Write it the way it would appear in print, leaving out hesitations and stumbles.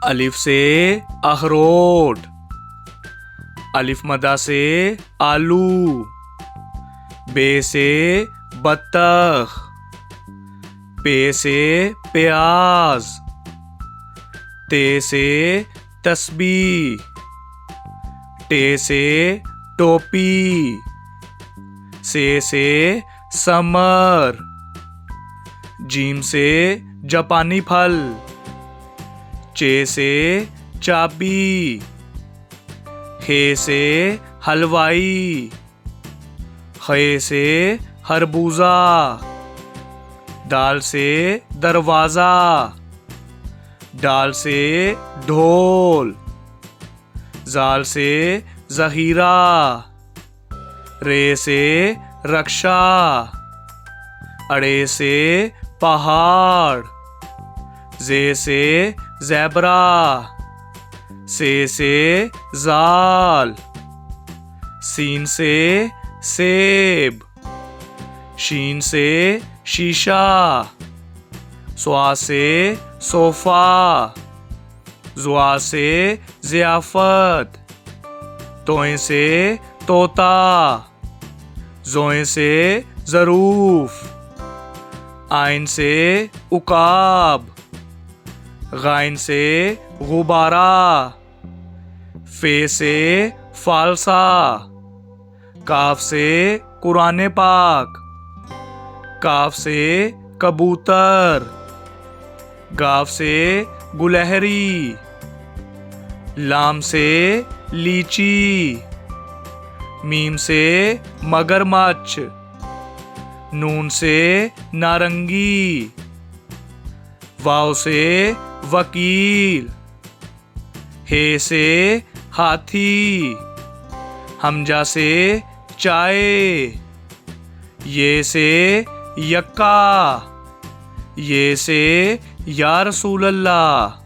अलिफ से अखरोट, अलिफ मदा से आलू, बे से बत्तख, पे से प्याज, ते से तस्बीह, टे से टोपी, से समर, जीम से जापानी फल, चे से चाबी, हे से हलवाई, खे से खरबूजा, दाल से दरवाजा, डाल से ढोल, जाल से जहीरा, रे से रक्षा, अड़े से पहाड़, जे से ज़ेबरा, से जाल, सीन से सेब, शीन से शीशा, स्वा से सोफा, जुआ से ज़ियाफ़त, तोए से तोता, जोए से ज़रूफ, आइन से उकाब, गाइन से गुबारा, फे से फालसा, काफ से कुरान पाक, काफ से कबूतर, गाफ से गुलहरी, लाम से लीची, मीम से मगरमच्छ, नून से नारंगी, वाव से वकील, हे से हाथी, हमजा से चाय, ये से यक्का, ये से या रसूल अल्लाह।